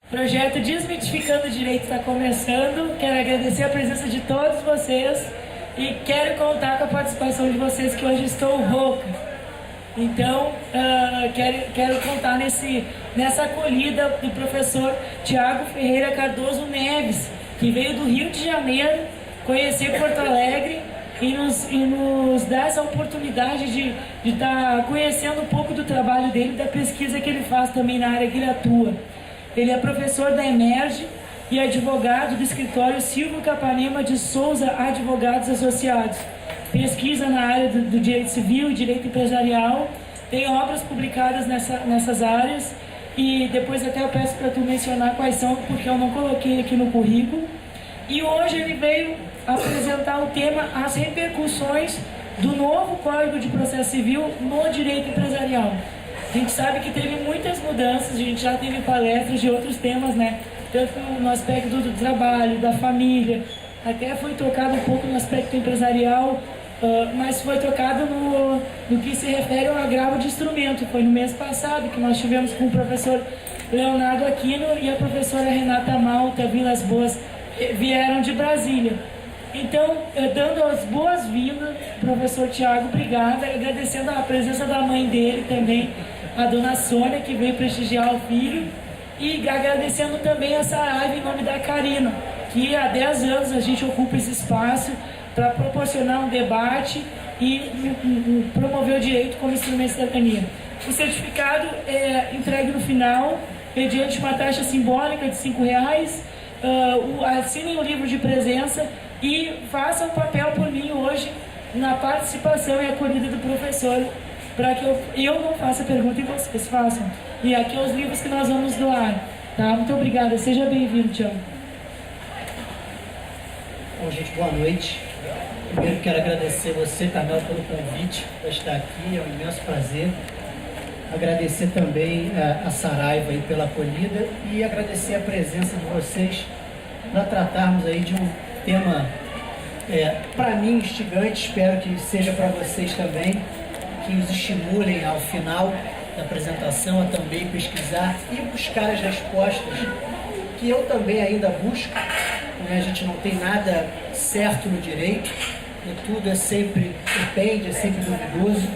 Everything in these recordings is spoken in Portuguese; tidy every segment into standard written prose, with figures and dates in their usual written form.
O projeto Desmitificando o Direito está começando. Quero agradecer a presença de todos vocês e quero contar com a participação de vocês, que hoje estou rouca. Então, quero contar nessa acolhida do professor Tiago Ferreira Cardoso Neves, que veio do Rio de Janeiro conhecer Porto Alegre e nos dar essa oportunidade de estar conhecendo um pouco do trabalho dele, da pesquisa que ele faz também na área que ele atua. Ele é professor da Emerge e advogado do escritório Silvio Capanema de Souza Advogados Associados. Pesquisa na área do direito civil e direito empresarial, tem obras publicadas nessas áreas, e depois até eu peço para tu mencionar quais são, porque eu não coloquei aqui no currículo. E hoje ele veio apresentar o tema As repercussões do novo Código de Processo Civil no direito empresarial. A gente sabe que teve muitas mudanças, a gente já teve palestras de outros temas, né? Tanto no aspecto do trabalho, da família, até foi tocado um pouco no aspecto empresarial, mas foi tocado no que se refere ao agravo de instrumento. Foi no mês passado que nós tivemos com o professor Leonardo Aquino e a professora Renata Malta Vilas Boas, vieram de Brasília. Então, dando as boas-vindas, professor Tiago, obrigada, agradecendo a presença da mãe dele também, a dona Sônia, que veio prestigiar o filho, e agradecendo também essa live em nome da Karina, que há 10 anos a gente ocupa esse espaço para proporcionar um debate e promover o direito como instrumento de cidadania. O certificado é entregue no final, mediante uma taxa simbólica de R$5, assinem o livro de presença e façam papel por mim hoje na participação e acolhida do professor, para que eu não faça pergunta e vocês façam. E aqui os livros que nós vamos doar. Tá? Muito obrigada. Seja bem-vindo, Tiago. Bom, gente, boa noite. Primeiro quero agradecer você, Carmel, pelo convite para estar aqui. É um imenso prazer. Agradecer também a Saraiva aí pela acolhida e agradecer a presença de vocês para tratarmos aí de um tema, para mim, instigante. Espero que seja para vocês também, que os estimulem ao final da apresentação a também pesquisar e buscar as respostas que eu também ainda busco. A gente não tem nada certo no direito, e tudo depende, é sempre duvidoso,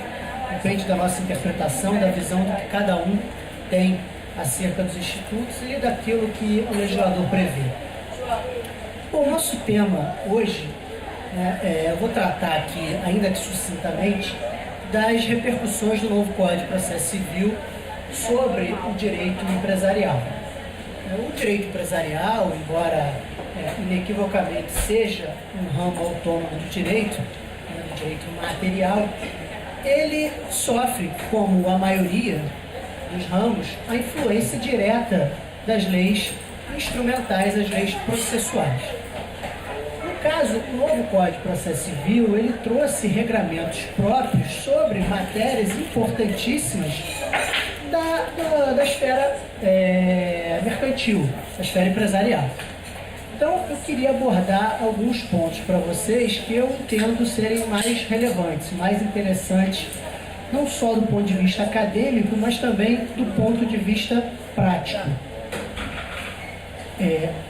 depende da nossa interpretação, da visão do que cada um tem acerca dos institutos e daquilo que o legislador prevê. Bom, o nosso tema hoje, eu vou tratar aqui, ainda que sucintamente, das repercussões do novo Código de Processo Civil sobre o direito empresarial. O direito empresarial, embora inequivocamente seja um ramo autônomo do direito material, ele sofre, como a maioria dos ramos, a influência direta das leis instrumentais, as leis processuais. No caso, o novo Código de Processo Civil, ele trouxe regramentos próprios sobre matérias importantíssimas da esfera mercantil, da esfera empresarial. Então, eu queria abordar alguns pontos para vocês que eu entendo serem mais relevantes, mais interessantes, não só do ponto de vista acadêmico, mas também do ponto de vista prático.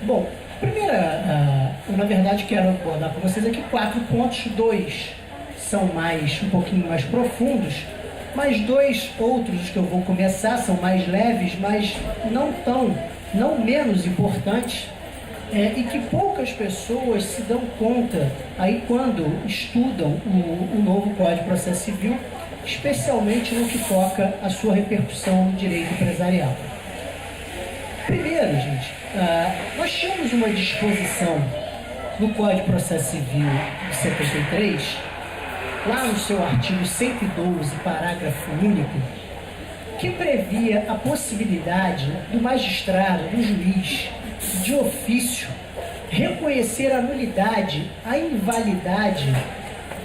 Bom, eu na verdade quero abordar para vocês aqui 4 pontos. 2 são um pouquinho mais profundos, mas 2 outros que eu vou começar são mais leves, mas não menos importantes, e que poucas pessoas se dão conta aí quando estudam o novo Código de Processo Civil, especialmente no que toca à sua repercussão no direito empresarial. Primeiro, gente, nós tínhamos uma disposição no Código de Processo Civil de 73, lá no seu artigo 112, parágrafo único, que previa a possibilidade do magistrado, do juiz, de ofício, reconhecer a nulidade, a invalidade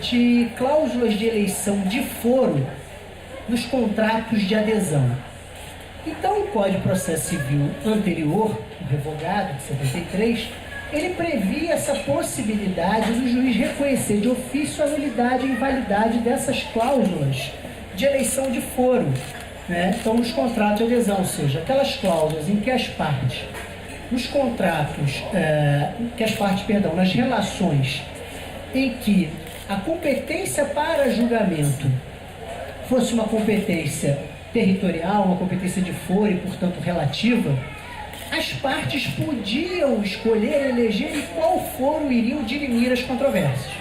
de cláusulas de eleição de foro nos contratos de adesão. Então, o Código de Processo Civil anterior, o revogado, de 73, ele previa essa possibilidade do juiz reconhecer de ofício a nulidade e invalidade dessas cláusulas de eleição de foro, né? Então, nos contratos de adesão, ou seja, aquelas cláusulas em que as partes nos contratos, nas relações em que a competência para julgamento fosse uma competência territorial, uma competência de foro e, portanto, relativa, as partes podiam escolher, eleger em qual foro iriam dirimir as controvérsias.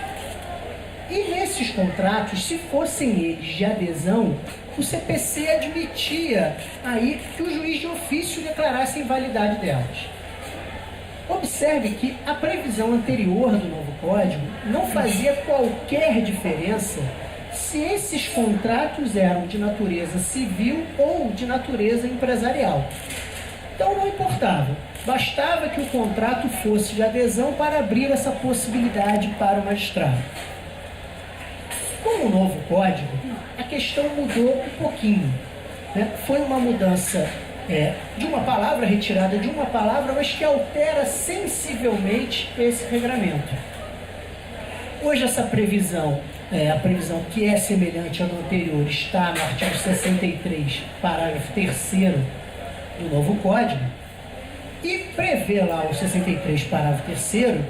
E nesses contratos, se fossem eles de adesão, o CPC admitia aí que o juiz de ofício declarasse a invalidade delas. Observe que a previsão anterior do novo Código não fazia qualquer diferença se esses contratos eram de natureza civil ou de natureza empresarial. Então não importava, bastava que o contrato fosse de adesão para abrir essa possibilidade para o magistrado. Com o novo Código, a questão mudou um pouquinho, né? Foi uma mudança de uma palavra, retirada de uma palavra, mas que altera sensivelmente esse regramento. Hoje essa previsão, a previsão que é semelhante à do anterior, está no artigo 63, parágrafo 3º do novo Código, e prevê lá o 63, parágrafo 3º,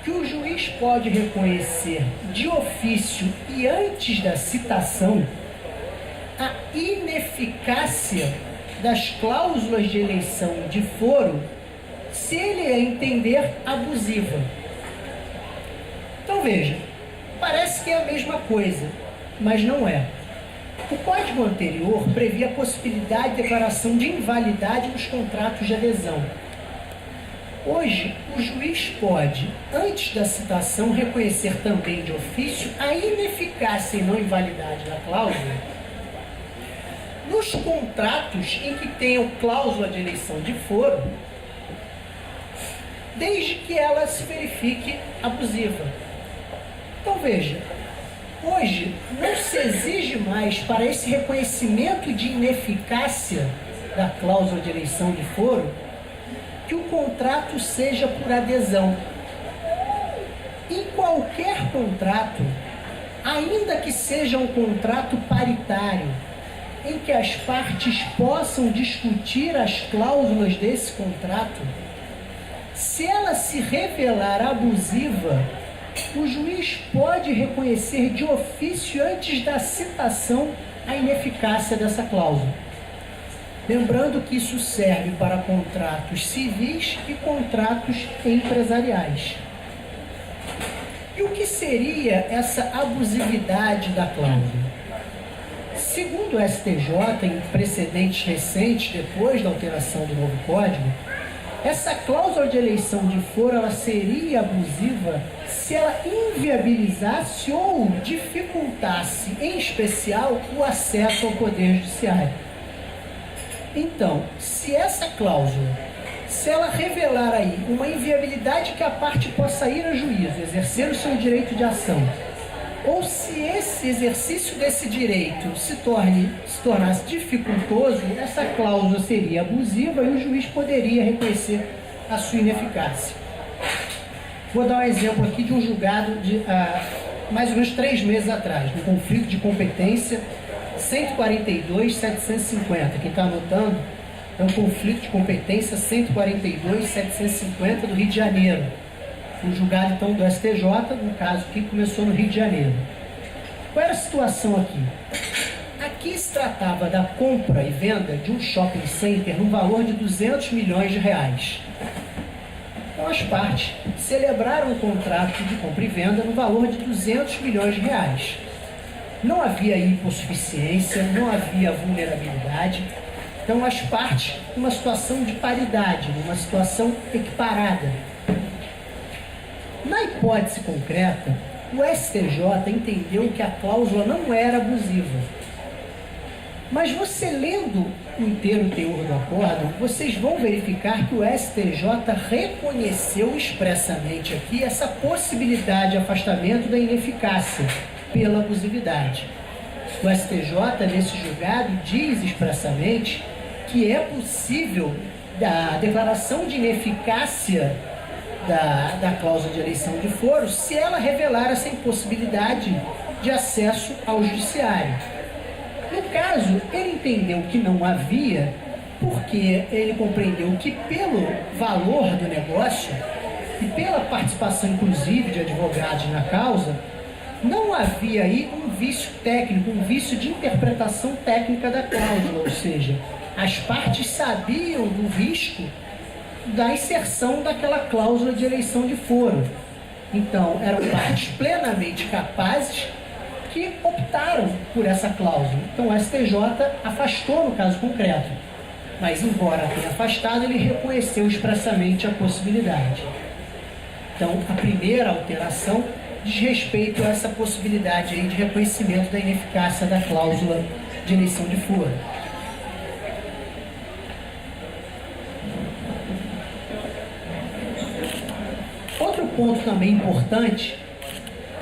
que o juiz pode reconhecer de ofício e antes da citação a ineficácia das cláusulas de eleição de foro se ele a entender abusiva. Então veja, parece que é a mesma coisa, mas não é. O Código anterior previa a possibilidade de declaração de invalidade nos contratos de adesão. Hoje, o juiz pode, antes da citação, reconhecer também de ofício a ineficácia e não invalidade da cláusula nos contratos em que tenham cláusula de eleição de foro, desde que ela se verifique abusiva. Então veja, hoje não se exige mais para esse reconhecimento de ineficácia da cláusula de eleição de foro que o contrato seja por adesão. Em qualquer contrato, ainda que seja um contrato paritário, em que as partes possam discutir as cláusulas desse contrato, se ela se revelar abusiva, o juiz pode reconhecer de ofício antes da citação a ineficácia dessa cláusula. Lembrando que isso serve para contratos civis e contratos empresariais. E o que seria essa abusividade da cláusula? Segundo o STJ, em precedentes recentes, depois da alteração do novo Código, essa cláusula de eleição de foro ela seria abusiva se ela inviabilizasse ou dificultasse, em especial, o acesso ao Poder Judiciário. Então, se essa cláusula, se ela revelar aí uma inviabilidade que a parte possa ir a juízo, exercer o seu direito de ação, ou se esse exercício desse direito se tornasse dificultoso, essa cláusula seria abusiva e o juiz poderia reconhecer a sua ineficácia. Vou dar um exemplo aqui de um julgado de mais ou menos 3 meses atrás, no conflito de competência 142.750. Quem está anotando, é um conflito de competência 142.750 do Rio de Janeiro. Um julgado, então, do STJ, no caso que começou no Rio de Janeiro. Qual era a situação aqui? Aqui se tratava da compra e venda de um shopping center no valor de 200 milhões de reais. Então, as partes celebraram um contrato de compra e venda no valor de 200 milhões de reais. Não havia hipossuficiência, não havia vulnerabilidade. Então, as partes, numa situação de paridade, numa situação equiparada. Na hipótese concreta, o STJ entendeu que a cláusula não era abusiva. Mas você lendo o inteiro teor do acórdão, vocês vão verificar que o STJ reconheceu expressamente aqui essa possibilidade de afastamento da ineficácia pela abusividade. O STJ, nesse julgado, diz expressamente que é possível a declaração de ineficácia da cláusula de eleição de foro se ela revelar essa impossibilidade de acesso ao judiciário. No caso, ele entendeu que não havia porque ele compreendeu que pelo valor do negócio e pela participação inclusive de advogados na causa, não havia aí um vício técnico, um vício de interpretação técnica da cláusula, ou seja, as partes sabiam do risco da inserção daquela cláusula de eleição de foro. Então, eram partes plenamente capazes que optaram por essa cláusula. Então, o STJ afastou no caso concreto, mas embora tenha afastado, ele reconheceu expressamente a possibilidade. Então, a primeira alteração diz respeito a essa possibilidade aí de reconhecimento da ineficácia da cláusula de eleição de foro. Outro ponto também importante,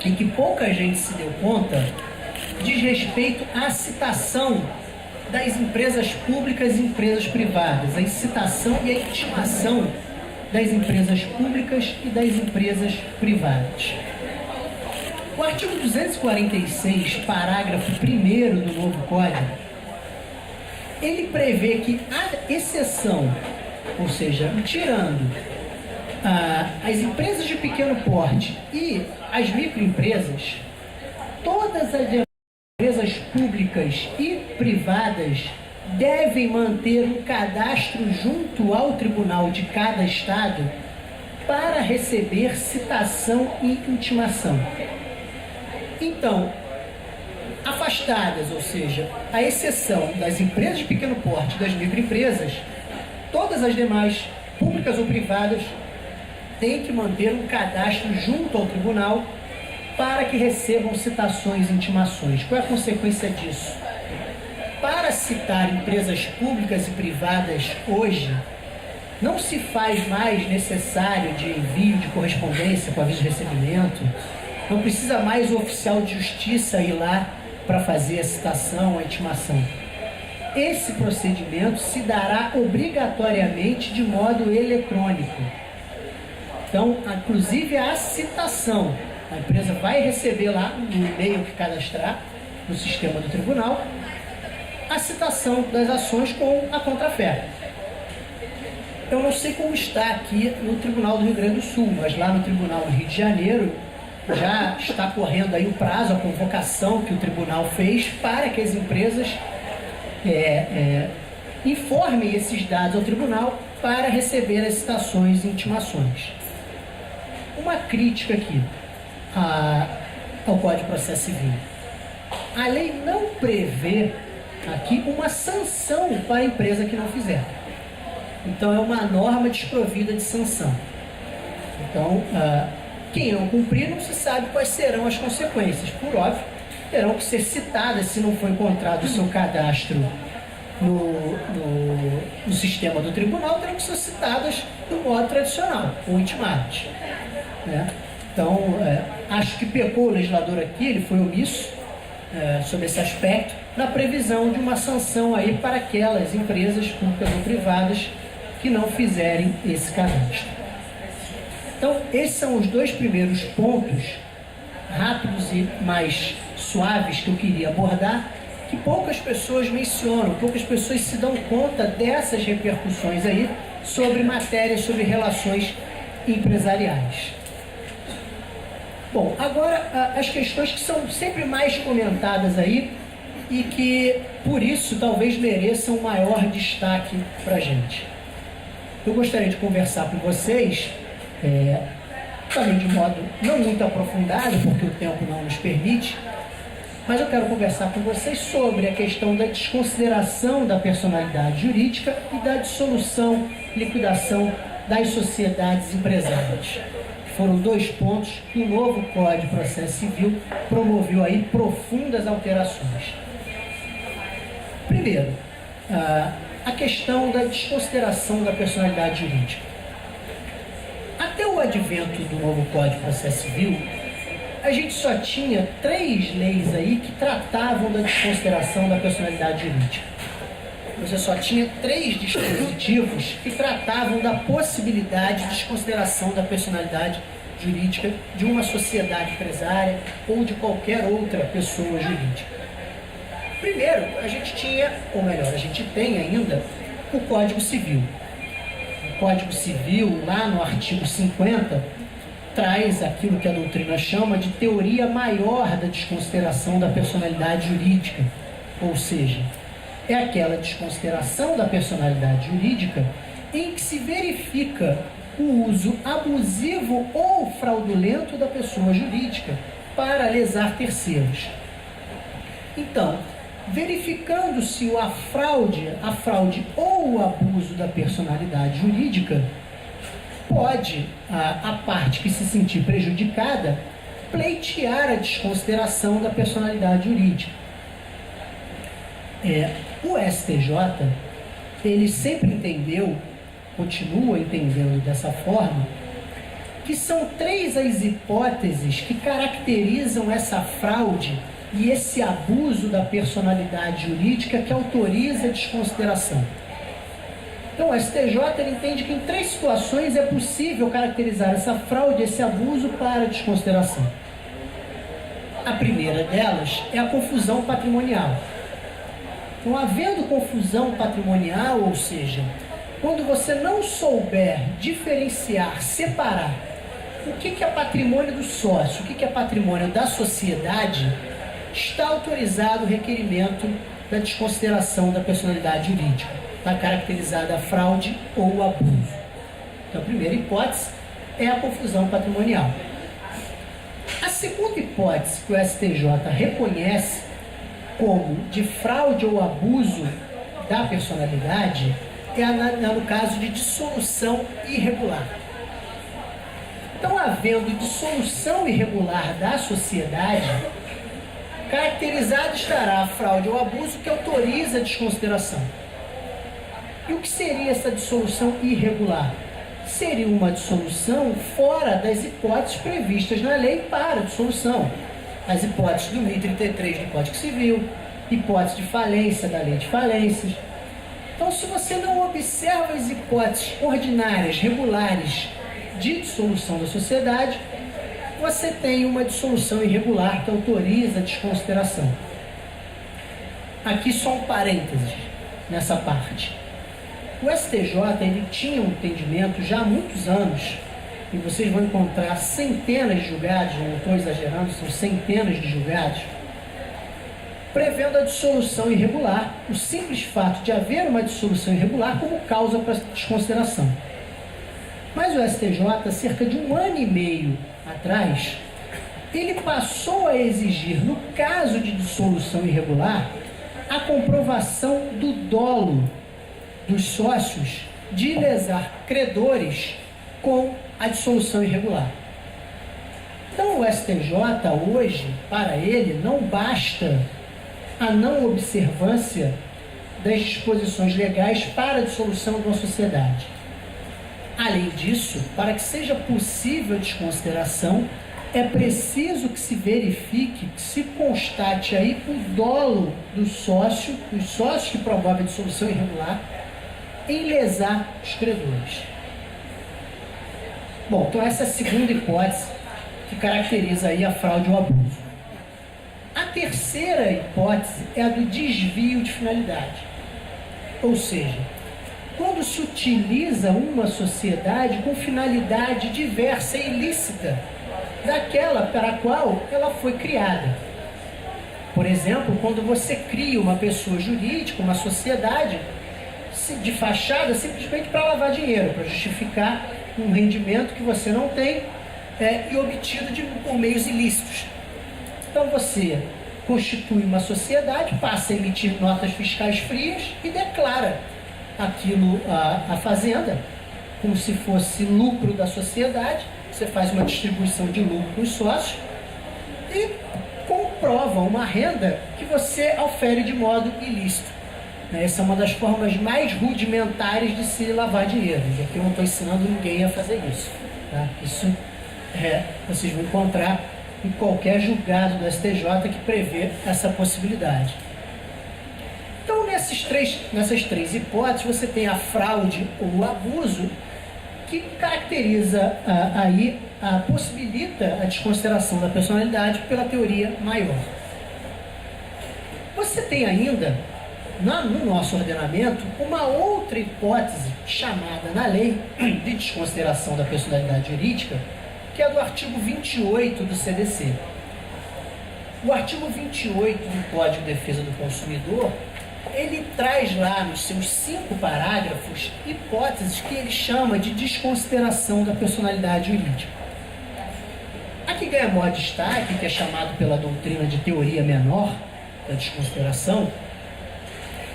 em que pouca gente se deu conta, diz respeito à citação das empresas públicas e empresas privadas, a incitação e a intimação das empresas públicas e das empresas privadas. O artigo 246, parágrafo 1º do novo Código, ele prevê que a exceção, ou seja, tirando as empresas de pequeno porte e as microempresas, todas as empresas públicas e privadas devem manter um cadastro junto ao tribunal de cada estado para receber citação e intimação. Então, afastadas, ou seja, a exceção das empresas de pequeno porte e das microempresas, todas as demais, públicas ou privadas, têm que manter um cadastro junto ao tribunal para que recebam citações e intimações. Qual é a consequência disso? Para citar empresas públicas e privadas hoje, não se faz mais necessário de envio de correspondência com aviso de recebimento, não precisa mais o oficial de justiça ir lá para fazer a citação, a intimação. Esse procedimento se dará obrigatoriamente de modo eletrônico. Então, inclusive a citação, a empresa vai receber lá no e-mail que cadastrar no sistema do tribunal, a citação das ações com a contrafé. Eu não sei como está aqui no Tribunal do Rio Grande do Sul, mas lá no Tribunal do Rio de Janeiro já está correndo aí o prazo, a convocação que o tribunal fez para que as empresas informem esses dados ao tribunal para receber as citações e intimações. Uma crítica aqui ao Código de Processo Civil. A lei não prevê aqui uma sanção para a empresa que não fizer. Então, é uma norma desprovida de sanção. Então, quem não cumprir não se sabe quais serão as consequências. Por óbvio, terão que ser citadas se não for encontrado o seu cadastro no sistema do tribunal, terão que ser citadas do modo tradicional, ou intimadas. Né? Então, acho que pecou o legislador aqui, ele foi omisso sobre esse aspecto, na previsão de uma sanção aí para aquelas empresas públicas ou privadas que não fizerem esse cadastro. Então, esses são os dois primeiros pontos, rápidos e mais suaves, que eu queria abordar, que poucas pessoas mencionam, poucas pessoas se dão conta dessas repercussões aí sobre matérias, sobre relações empresariais. Bom, agora as questões que são sempre mais comentadas aí e que, por isso, talvez mereçam maior destaque para a gente. Eu gostaria de conversar com vocês, também de modo não muito aprofundado, porque o tempo não nos permite, mas eu quero conversar com vocês sobre a questão da desconsideração da personalidade jurídica e da dissolução, liquidação das sociedades empresárias. Foram dois pontos que o novo Código de Processo Civil promoveu aí profundas alterações. Primeiro, a questão da desconsideração da personalidade jurídica. Até o advento do novo Código de Processo Civil, a gente só tinha 3 leis aí que tratavam da desconsideração da personalidade jurídica. Você só tinha 3 dispositivos que tratavam da possibilidade de desconsideração da personalidade jurídica de uma sociedade empresária ou de qualquer outra pessoa jurídica. Primeiro, a gente tinha, ou melhor, a gente tem ainda o Código Civil. O Código Civil, lá no artigo 50, traz aquilo que a doutrina chama de teoria maior da desconsideração da personalidade jurídica, ou seja, é aquela desconsideração da personalidade jurídica em que se verifica o uso abusivo ou fraudulento da pessoa jurídica para lesar terceiros. Então, verificando-se a fraude ou o abuso da personalidade jurídica, pode a parte que se sentir prejudicada pleitear a desconsideração da personalidade jurídica. O STJ, ele sempre entendeu, continua entendendo dessa forma, que são 3 as hipóteses que caracterizam essa fraude e esse abuso da personalidade jurídica que autoriza a desconsideração. Então, o STJ ele entende que em 3 situações é possível caracterizar essa fraude, esse abuso para a desconsideração. A primeira delas é a confusão patrimonial. Então, havendo confusão patrimonial, ou seja, quando você não souber diferenciar, separar o que é patrimônio do sócio, o que é patrimônio da sociedade, está autorizado o requerimento da desconsideração da personalidade jurídica. Está caracterizada a fraude ou o abuso. Então, a primeira hipótese é a confusão patrimonial. A segunda hipótese que o STJ reconhece como de fraude ou abuso da personalidade é no caso de dissolução irregular. Então, havendo dissolução irregular da sociedade, caracterizado estará a fraude ou abuso que autoriza a desconsideração. E o que seria essa dissolução irregular? Seria uma dissolução fora das hipóteses previstas na lei para dissolução. As hipóteses do 1033 do Código Civil, hipótese de falência da Lei de Falências. Então, se você não observa as hipóteses ordinárias, regulares de dissolução da sociedade, você tem uma dissolução irregular que autoriza a desconsideração. Aqui só um parênteses nessa parte. O STJ ele tinha um entendimento já há muitos anos, e vocês vão encontrar centenas de julgados, não estou exagerando, são centenas de julgados, prevendo a dissolução irregular, o simples fato de haver uma dissolução irregular como causa para desconsideração. Mas o STJ, cerca de 1 ano e meio atrás, ele passou a exigir, no caso de dissolução irregular, a comprovação do dolo dos sócios de lesar credores com a dissolução irregular. Então, o STJ, hoje, para ele, não basta a não observância das disposições legais para a dissolução de uma sociedade. Além disso, para que seja possível a desconsideração, é preciso que se verifique, que se constate aí o dolo do sócio, dos sócios que promovem a dissolução irregular, em lesar os credores. Bom, então essa é a segunda hipótese que caracteriza aí a fraude ou abuso. A terceira hipótese é a do desvio de finalidade. Ou seja, quando se utiliza uma sociedade com finalidade diversa e ilícita daquela para a qual ela foi criada. Por exemplo, quando você cria uma pessoa jurídica, uma sociedade de fachada simplesmente para lavar dinheiro, para justificar um rendimento que você não tem e obtido por meios ilícitos. Então você constitui uma sociedade, passa a emitir notas fiscais frias e declara aquilo à fazenda, como se fosse lucro da sociedade. Você faz uma distribuição de lucro para os sócios e comprova uma renda que você aufere de modo ilícito. Essa é uma das formas mais rudimentares de se lavar dinheiro. E aqui eu não estou ensinando ninguém a fazer isso. Tá? Isso vocês vão encontrar em qualquer julgado do STJ que prevê essa possibilidade. Então, nessas três hipóteses, você tem a fraude ou o abuso, que caracteriza possibilita a desconsideração da personalidade pela teoria maior. Você tem ainda no nosso ordenamento uma outra hipótese chamada na lei de desconsideração da personalidade jurídica, que é do artigo 28 do CDC. O artigo 28 do Código de Defesa do Consumidor, ele traz lá nos seus 5 parágrafos hipóteses que ele chama de desconsideração da personalidade jurídica. A que ganha maior destaque, que é chamado pela doutrina de teoria menor da desconsideração,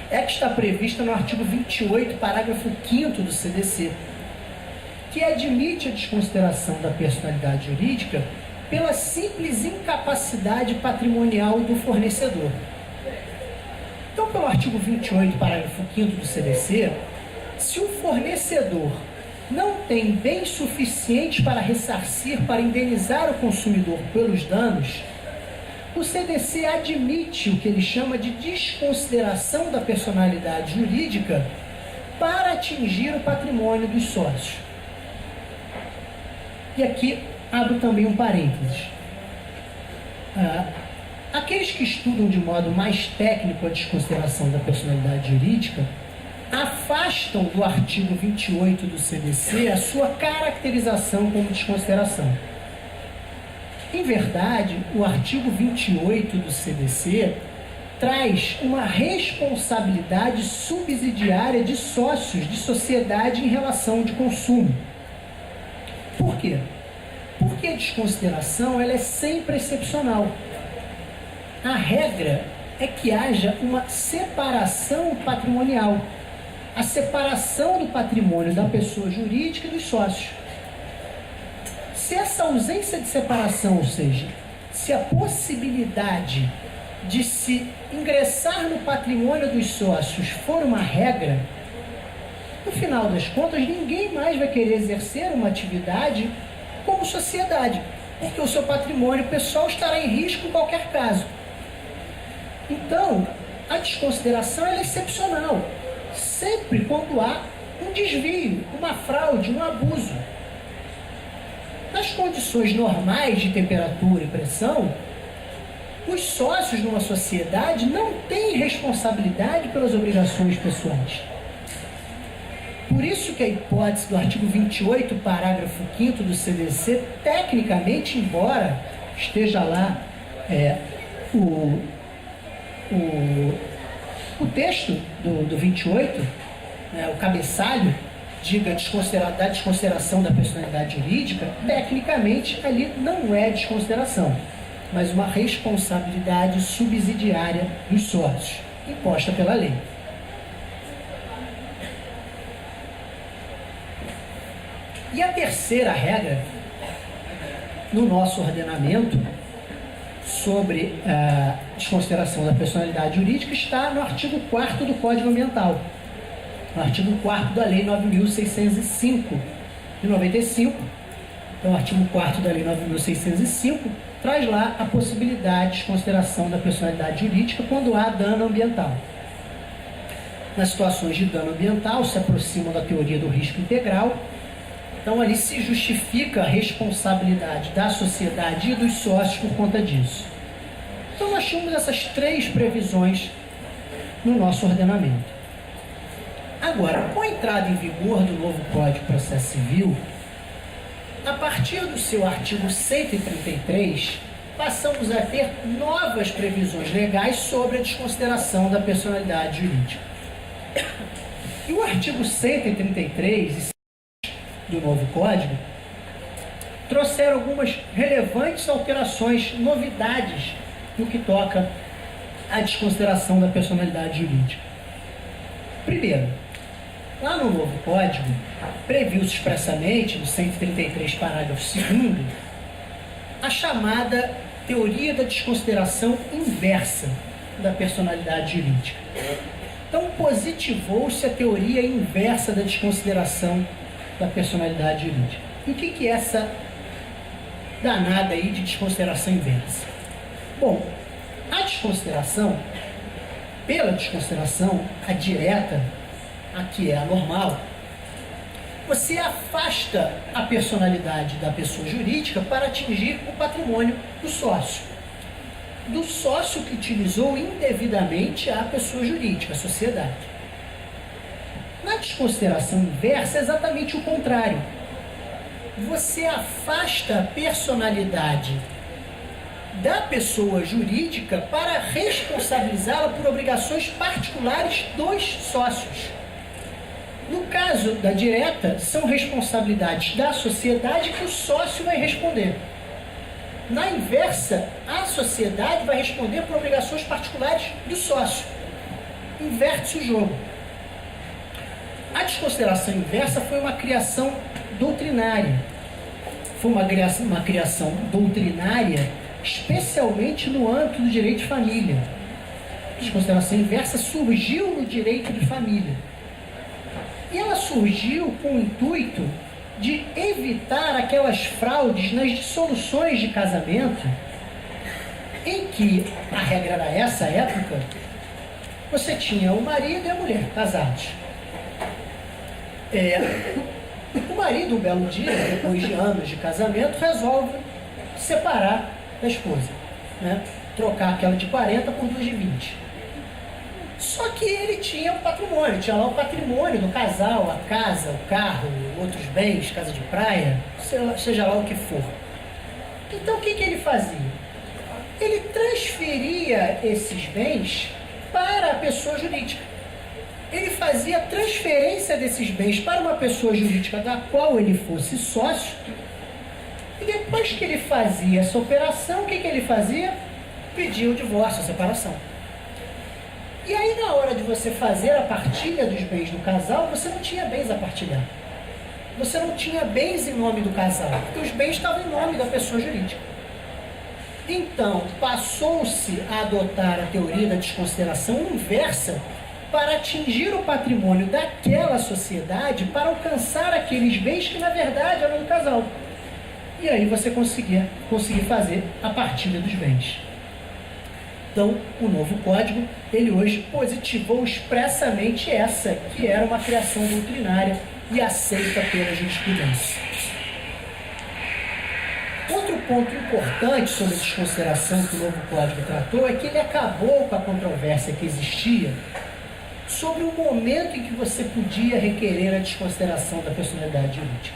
é que está prevista no artigo 28, parágrafo 5º do CDC, que admite a desconsideração da personalidade jurídica pela simples incapacidade patrimonial do fornecedor. Então, pelo artigo 28, parágrafo 5º do CDC, se o fornecedor não tem bens suficientes para ressarcir, para indenizar o consumidor pelos danos, o CDC admite o que ele chama de desconsideração da personalidade jurídica para atingir o patrimônio dos sócios. E aqui abro também um parênteses. Aqueles que estudam de modo mais técnico a desconsideração da personalidade jurídica afastam do artigo 28 do CDC a sua caracterização como desconsideração. Em verdade, o artigo 28 do CDC traz uma responsabilidade subsidiária de sócios de sociedade em relação de consumo. Por quê? Porque a desconsideração ela é sempre excepcional. A regra é que haja uma separação patrimonial, a separação do patrimônio da pessoa jurídica e dos sócios. Se essa ausência de separação, ou seja, se a possibilidade de se ingressar no patrimônio dos sócios for uma regra, no final das contas, ninguém mais vai querer exercer uma atividade como sociedade, porque o seu patrimônio pessoal estará em risco em qualquer caso. Então, a desconsideração é excepcional, sempre quando há um desvio, uma fraude, um abuso. Nas condições normais de temperatura e pressão, os sócios numa sociedade não têm responsabilidade pelas obrigações pessoais. Por isso que a hipótese do artigo 28, parágrafo 5º do CDC, tecnicamente, embora esteja lá o texto do 28, o cabeçalho, diga da desconsideração da personalidade jurídica, tecnicamente ali não é desconsideração, mas uma responsabilidade subsidiária dos sócios, imposta pela lei. E a terceira regra no nosso ordenamento sobre a desconsideração da personalidade jurídica está no artigo 4º do Código Ambiental. No artigo 4º da Lei 9.605 de 95, então o artigo 4º da Lei 9.605 traz lá a possibilidade de desconsideração da personalidade jurídica quando há dano ambiental. Nas situações de dano ambiental, se aproximam da teoria do risco integral, então ali se justifica a responsabilidade da sociedade e dos sócios por conta disso. Então nós tínhamos essas 3 previsões no nosso ordenamento. Agora, com a entrada em vigor do novo Código de Processo Civil, a partir do seu artigo 133, passamos a ter novas previsões legais sobre a desconsideração da personalidade jurídica. E o artigo 133 do novo Código trouxeram algumas relevantes alterações, novidades no que toca à desconsideração da personalidade jurídica. Primeiro, lá no novo Código, previu-se expressamente, no 133, parágrafo 2º, a chamada teoria da desconsideração inversa da personalidade jurídica. Então, positivou-se a teoria inversa da desconsideração da personalidade jurídica. E o que é essa danada aí de desconsideração inversa? Bom, a desconsideração, pela desconsideração, a direta, a que é a normal, você afasta a personalidade da pessoa jurídica para atingir o patrimônio do sócio. do sócio que utilizou indevidamente a pessoa jurídica, a sociedade. Na desconsideração inversa é exatamente o contrário. Você afasta a personalidade da pessoa jurídica para responsabilizá-la por obrigações particulares dos sócios. No caso da direta, são responsabilidades da sociedade que o sócio vai responder. Na inversa, a sociedade vai responder por obrigações particulares do sócio. Inverte-se o jogo. A desconsideração inversa foi uma criação doutrinária. Foi uma criação doutrinária, especialmente no âmbito do direito de família. A desconsideração inversa surgiu no direito de família. E ela surgiu com o intuito de evitar aquelas fraudes nas dissoluções de casamento, em que a regra era essa época, você tinha o marido e a mulher casados. O marido, um belo dia, depois de anos de casamento, resolve separar da esposa, né? Trocar aquela de 40 por duas de 20. Só que ele tinha um patrimônio, tinha lá o patrimônio do casal, a casa, o carro, outros bens, casa de praia, seja lá o que for. Então o que ele fazia? Ele transferia esses bens para a pessoa jurídica. Ele fazia a transferência desses bens para uma pessoa jurídica da qual ele fosse sócio, e depois que ele fazia essa operação, o que ele fazia? Pedia o divórcio, a separação. E aí, na hora de você fazer a partilha dos bens do casal, você não tinha bens a partilhar. Você não tinha bens em nome do casal, porque os bens estavam em nome da pessoa jurídica. Então, passou-se a adotar a teoria da desconsideração inversa para atingir o patrimônio daquela sociedade, para alcançar aqueles bens que, na verdade, eram do casal. E aí você conseguir fazer a partilha dos bens. Então, o novo código, ele hoje positivou expressamente essa, que era uma criação doutrinária e aceita pela jurisprudência. Outro ponto importante sobre a desconsideração que o novo código tratou é que ele acabou com a controvérsia que existia sobre o momento em que você podia requerer a desconsideração da personalidade jurídica.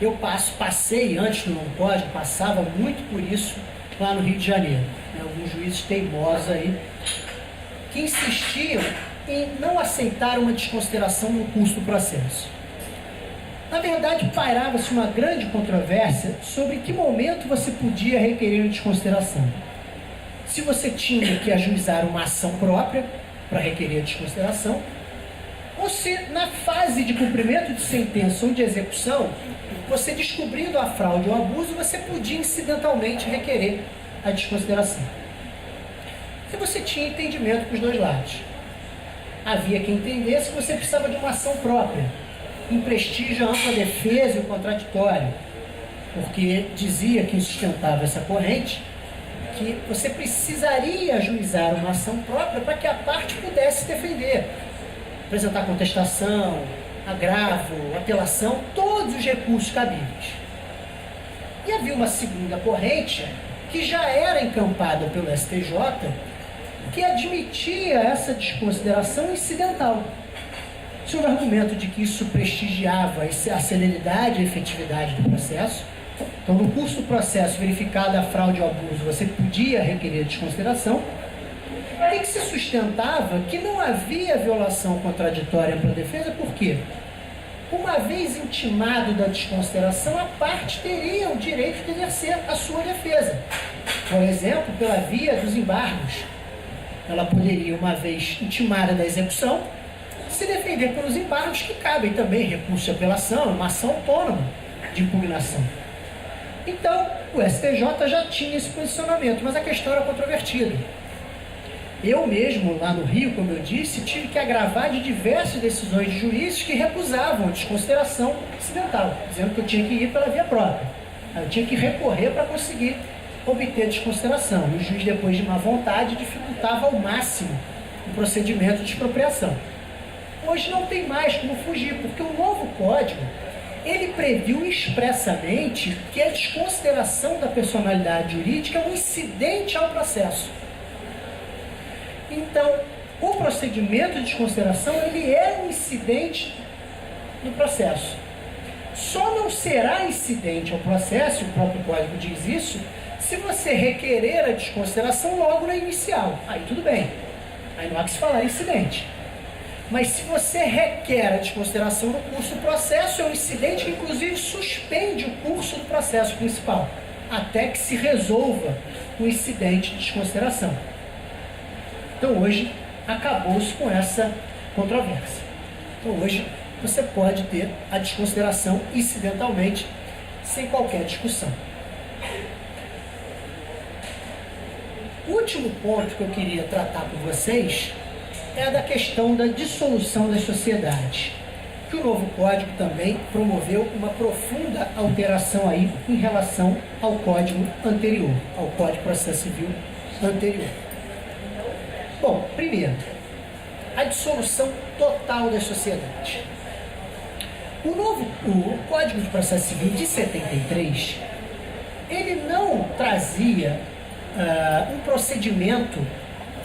Eu passei, antes do novo código, passava muito por isso lá no Rio de Janeiro. Alguns juízes teimosos aí, que insistiam em não aceitar uma desconsideração no curso do processo. Na verdade, pairava-se uma grande controvérsia sobre que momento você podia requerer a desconsideração. Se você tinha que ajuizar uma ação própria para requerer a desconsideração, ou se na fase de cumprimento de sentença ou de execução, você descobrindo a fraude ou abuso, você podia incidentalmente requerer a desconsideração. Se você tinha entendimento com os dois lados. Havia quem entendesse que você precisava de uma ação própria, em prestígio, ampla defesa e o contraditório, porque dizia quem sustentava essa corrente que você precisaria ajuizar uma ação própria para que a parte pudesse defender, apresentar contestação, agravo, apelação, todos os recursos cabíveis. E havia uma segunda corrente que já era encampada pelo STJ, que admitia essa desconsideração incidental, sob o argumento de que isso prestigiava a celeridade e a efetividade do processo. Então, no curso do processo, verificada a fraude ou abuso, você podia requerer a desconsideração, e que se sustentava que não havia violação contraditória para a defesa, por quê? Uma vez intimado da desconsideração, a parte teria o direito de exercer a sua defesa. Por exemplo, pela via dos embargos. Ela poderia, uma vez intimada da execução, se defender pelos embargos, que cabem também recurso de apelação, uma ação autônoma de impugnação. Então, o STJ já tinha esse posicionamento, mas a questão era controvertida. Eu mesmo, lá no Rio, como eu disse, tive que agravar de diversas decisões de juízes que recusavam a desconsideração incidental, dizendo que eu tinha que ir pela via própria. Eu tinha que recorrer para conseguir obter a desconsideração. E o juiz, depois de má vontade, dificultava ao máximo o procedimento de expropriação. Hoje não tem mais como fugir, porque o novo código, ele previu expressamente que a desconsideração da personalidade jurídica é um incidente ao processo. Então, o procedimento de desconsideração, ele é um incidente no processo. Só não será incidente ao processo, o próprio Código diz isso, se você requerer a desconsideração logo na inicial. Aí tudo bem, aí não há que se falar incidente. Mas se você requer a desconsideração no curso do processo, é um incidente que inclusive suspende o curso do processo principal, até que se resolva o incidente de desconsideração. Então hoje acabou-se com essa controvérsia. Então hoje você pode ter a desconsideração incidentalmente, sem qualquer discussão. O último ponto que eu queria tratar com vocês é a da questão da dissolução das sociedades, que o novo Código também promoveu uma profunda alteração aí em relação ao Código anterior, ao Código de Processo Civil anterior. Bom, primeiro, a dissolução total das sociedades. O Código de Processo Civil de 73, ele não trazia um procedimento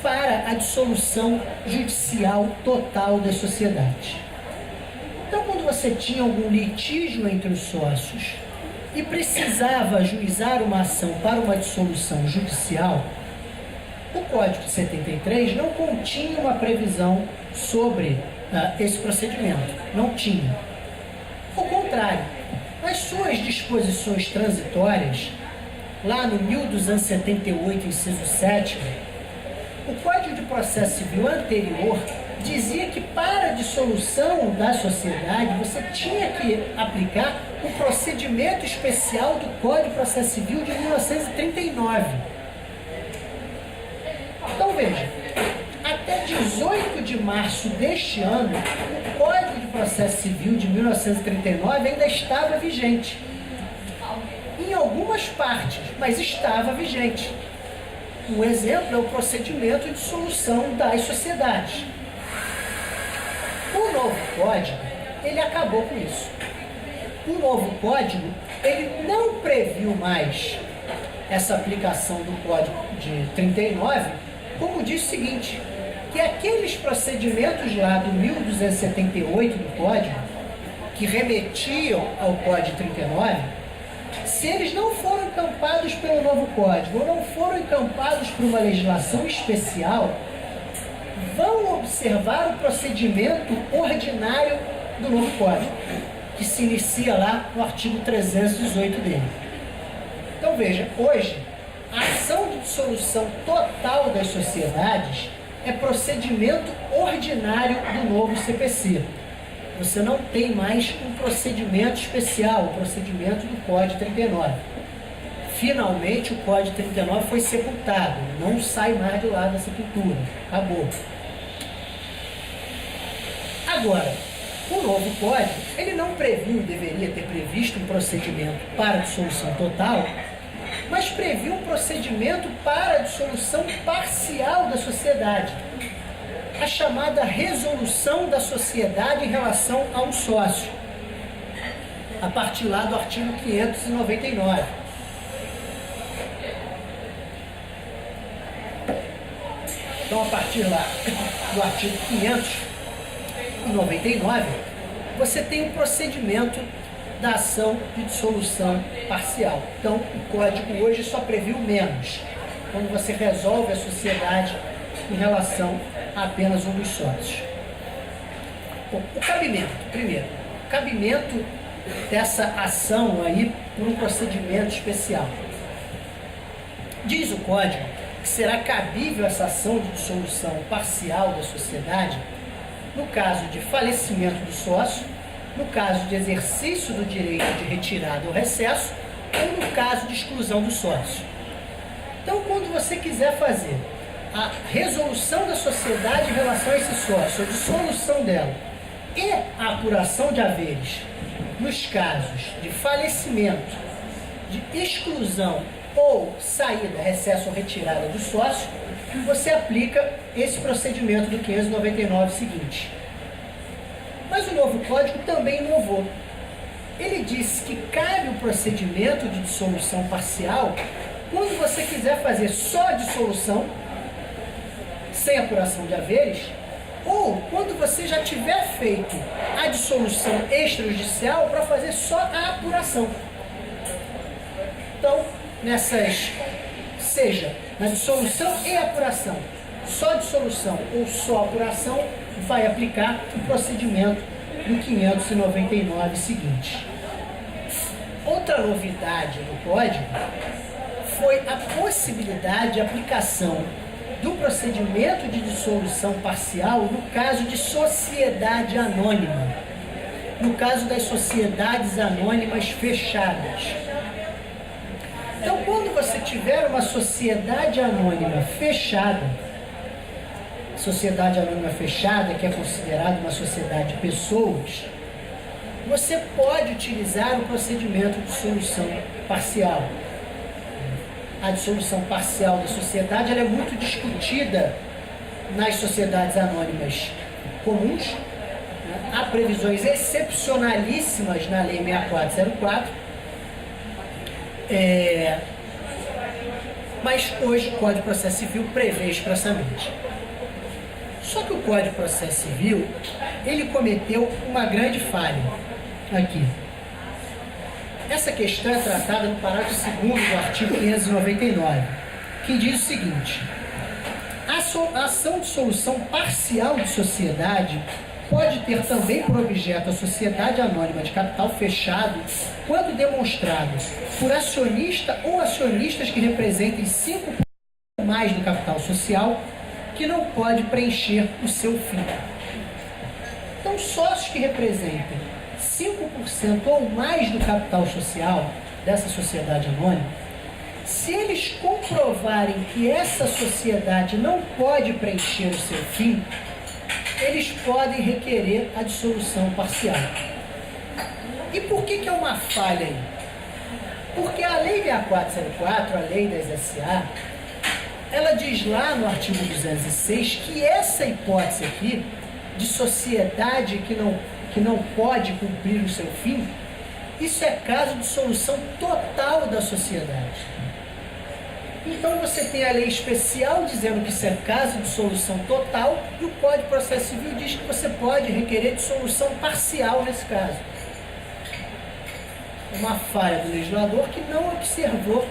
para a dissolução judicial total das sociedades. Então, quando você tinha algum litígio entre os sócios e precisava ajuizar uma ação para uma dissolução judicial, o Código de 73 não continha uma previsão sobre esse procedimento. Não tinha. Ao contrário, nas suas disposições transitórias, lá no 1278, inciso 7, o Código de Processo Civil anterior dizia que para a dissolução da sociedade você tinha que aplicar o procedimento especial do Código de Processo Civil de 1939. Então veja, até 18 de março deste ano, o Código de Processo Civil de 1939 ainda estava vigente. Em algumas partes, mas estava vigente. Um exemplo é o procedimento de dissolução das sociedades. O novo Código, ele acabou com isso. O novo Código, ele não previu mais essa aplicação do Código de 39, como diz o seguinte, que aqueles procedimentos lá do 1278 do Código, que remetiam ao Código de 39, se eles não foram encampados pelo novo Código ou não foram encampados por uma legislação especial, vão observar o procedimento ordinário do novo Código, que se inicia lá no artigo 318 dele. Então veja, hoje, a ação de dissolução total das sociedades é procedimento ordinário do novo CPC. Você não tem mais um procedimento especial, o procedimento do Código 39. Finalmente, o Código 39 foi sepultado, não sai mais de lá da sepultura. Acabou. Agora, o novo Código, ele não previu, deveria ter previsto um procedimento para dissolução total, mas previu um procedimento para a dissolução parcial da sociedade. A chamada resolução da sociedade em relação a um sócio, a partir lá do artigo 599. Então, a partir lá do artigo 599, você tem o procedimento da ação de dissolução parcial. Então, o Código hoje só previu menos, quando você resolve a sociedade em relação a apenas um dos sócios. Bom, o cabimento, primeiro, o cabimento dessa ação aí por um procedimento especial. Diz o Código que será cabível essa ação de dissolução parcial da sociedade no caso de falecimento do sócio, no caso de exercício do direito de retirada ou recesso, ou no caso de exclusão do sócio. Então, quando você quiser fazer a resolução da sociedade em relação a esse sócio, a dissolução dela e a apuração de haveres nos casos de falecimento, de exclusão ou saída, recesso ou retirada do sócio, você aplica esse procedimento do 599 seguinte. Mas o novo Código também inovou. ele disse que cabe o procedimento de dissolução parcial quando você quiser fazer só a dissolução, sem apuração de haveres, ou quando você já tiver feito a dissolução extrajudicial para fazer só a apuração. Então, seja na dissolução e apuração, só dissolução ou só apuração, vai aplicar o procedimento do 599 seguinte. Outra novidade no Código foi a possibilidade de aplicação do procedimento de dissolução parcial no caso de sociedade anônima, no caso das sociedades anônimas fechadas. Então, quando você tiver uma sociedade anônima fechada, sociedade anônima fechada, que é considerada uma sociedade de pessoas, você pode utilizar o procedimento de dissolução parcial. A dissolução parcial da sociedade ela é muito discutida nas sociedades anônimas comuns. Há previsões excepcionalíssimas na Lei 6404, mas hoje o Código de Processo Civil prevê expressamente. Só que o Código de Processo Civil, ele cometeu uma grande falha aqui. Essa questão é tratada no parágrafo 2º do artigo 599, que diz o seguinte: a ação de solução parcial de sociedade pode ter também por objeto a sociedade anônima de capital fechado, quando demonstrado por acionista ou acionistas que representem 5% ou mais do capital social, que não pode preencher o seu fim. Então, sócios que representem 5% ou mais do capital social dessa sociedade anônima, se eles comprovarem que essa sociedade não pode preencher o seu fim, eles podem requerer a dissolução parcial. E por que é uma falha aí? Porque a Lei 6404, a Lei das SA, ela diz lá no artigo 206 que essa hipótese aqui de sociedade que não pode cumprir o seu fim, isso é caso de dissolução total da sociedade. Então você tem a lei especial dizendo que isso é caso de dissolução total e o Código de Processo Civil diz que você pode requerer dissolução parcial nesse caso. Uma falha do legislador que não observou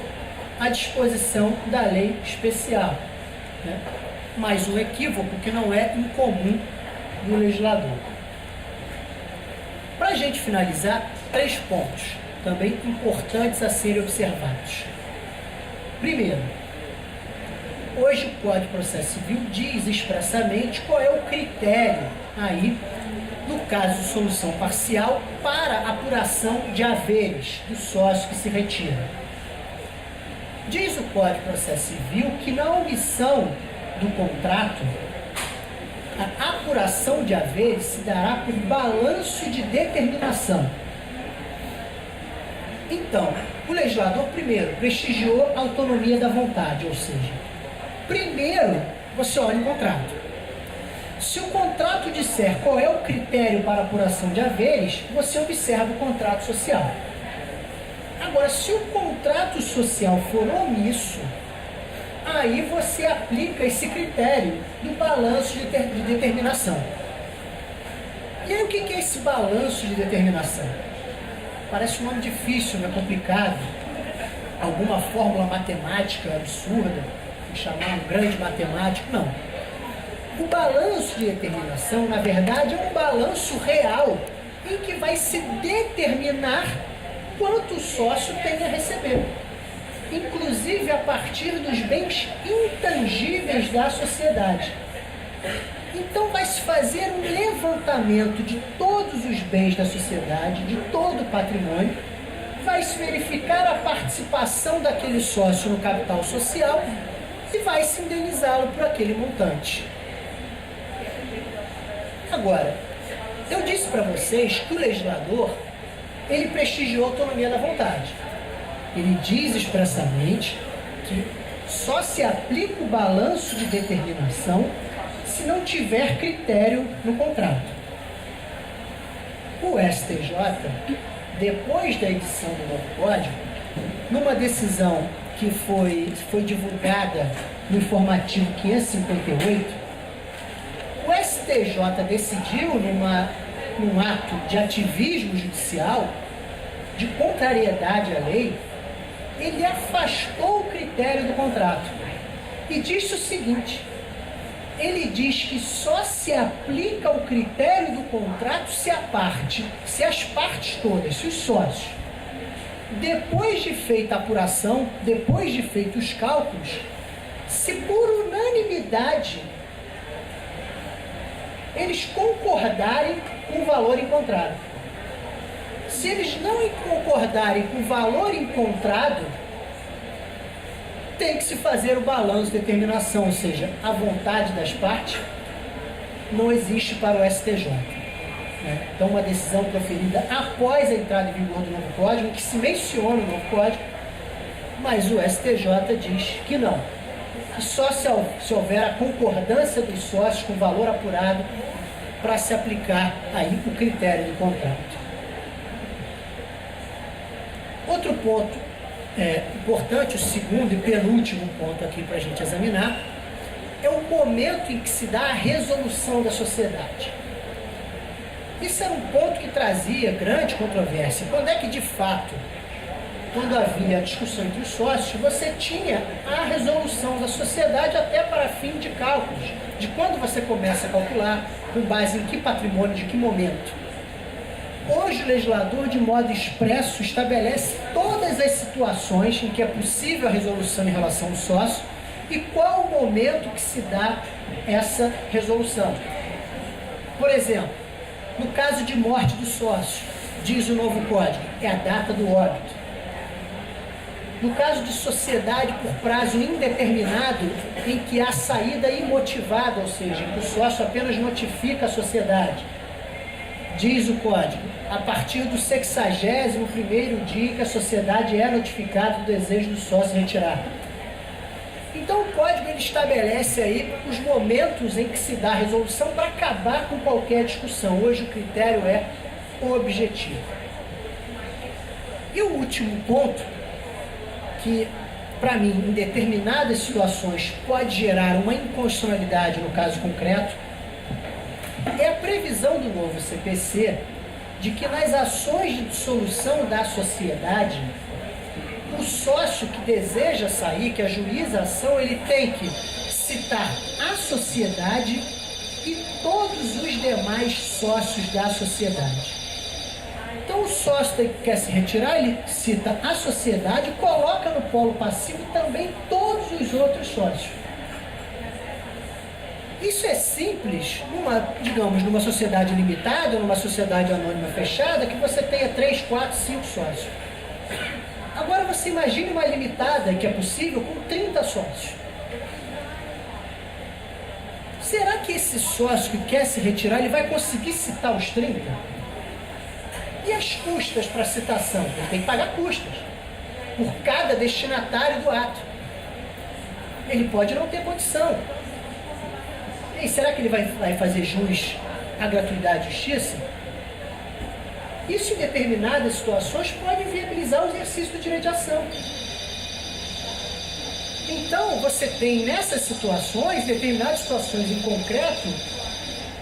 a disposição da lei especial, né? Mais um equívoco que não é incomum do legislador. Para a gente finalizar, 3 pontos também importantes a serem observados. Primeiro, hoje o Código de Processo Civil diz expressamente qual é o critério aí, no caso de solução parcial, para apuração de haveres do sócio que se retira. Diz o Código de Processo Civil que na omissão do contrato, a apuração de haveres se dará por balanço de determinação. Então, o legislador, primeiro, prestigiou a autonomia da vontade, ou seja, primeiro você olha o contrato. Se o contrato disser qual é o critério para apuração de haveres, você observa o contrato social. Agora, se o contrato social for omisso, aí você aplica esse critério do balanço de determinação. E aí o que é esse balanço de determinação? Parece um nome difícil, não é complicado. Alguma fórmula matemática absurda, chamar um grande matemático, não. O balanço de determinação, na verdade, é um balanço real em que vai se determinar quanto o sócio tem a receber, inclusive a partir dos bens intangíveis da sociedade. Então vai se fazer um levantamento de todos os bens da sociedade, de todo o patrimônio, vai se verificar a participação daquele sócio no capital social e vai se indenizá-lo por aquele montante. Agora, eu disse para vocês que o legislador, ele prestigiou a autonomia da vontade. Ele diz expressamente que só se aplica o balanço de determinação se não tiver critério no contrato. O STJ depois da edição do novo código, numa decisão que foi divulgada no informativo 558, o STJ decidiu, num ato de ativismo judicial, de contrariedade à lei, ele afastou o critério do contrato e disse o seguinte: ele diz que só se aplica o critério do contrato se as partes todas, se os sócios, depois de feita a apuração, depois de feitos os cálculos, se por unanimidade eles concordarem com o valor encontrado. Se eles não concordarem com o valor encontrado, tem que se fazer o balanço de determinação, ou seja, a vontade das partes não existe para o STJ. Então, uma decisão proferida após a entrada em vigor do novo código, que se menciona o novo código, mas o STJ diz que não. Que só se houver a concordância dos sócios com o valor apurado para se aplicar aí o critério do contrato. Outro ponto importante, o segundo e penúltimo ponto aqui para a gente examinar, é o momento em que se dá a resolução da sociedade. Isso era um ponto que trazia grande controvérsia. Quando é que, de fato, quando havia discussão entre os sócios, você tinha a resolução da sociedade até para fim de cálculos, de quando você começa a calcular, com base em que patrimônio, de que momento. Hoje o legislador, de modo expresso, estabelece todas as situações em que é possível a resolução em relação ao sócio e qual o momento que se dá essa resolução. Por exemplo, no caso de morte do sócio, diz o novo código, é a data do óbito. No caso de sociedade por prazo indeterminado, em que há saída imotivada, ou seja, em que o sócio apenas notifica a sociedade, diz o código, a partir do 61º dia que a sociedade é notificada do desejo do sócio retirar. Então o código ele estabelece aí os momentos em que se dá a resolução para acabar com qualquer discussão. Hoje o critério é objetivo. E o último ponto, que para mim em determinadas situações pode gerar uma inconstitucionalidade no caso concreto, é a previsão do novo CPC de que nas ações de dissolução da sociedade, o sócio que deseja sair, que ajuiza a ação, ele tem que citar a sociedade e todos os demais sócios da sociedade. Então o sócio que quer se retirar, ele cita a sociedade, coloca no polo passivo também todos os outros sócios. Isso é simples, numa sociedade limitada, numa sociedade anônima fechada, que você tenha 3, 4, 5 sócios. Agora você imagine uma limitada, que é possível, com 30 sócios. Será que esse sócio que quer se retirar, ele vai conseguir citar os 30? E as custas para citação? Ele tem que pagar custas por cada destinatário do ato. Ele pode não ter condição. E será que ele vai fazer jus à gratuidade e justiça? Isso, em determinadas situações, pode inviabilizar o exercício do direito de ação. Então, você tem nessas situações, determinadas situações em concreto,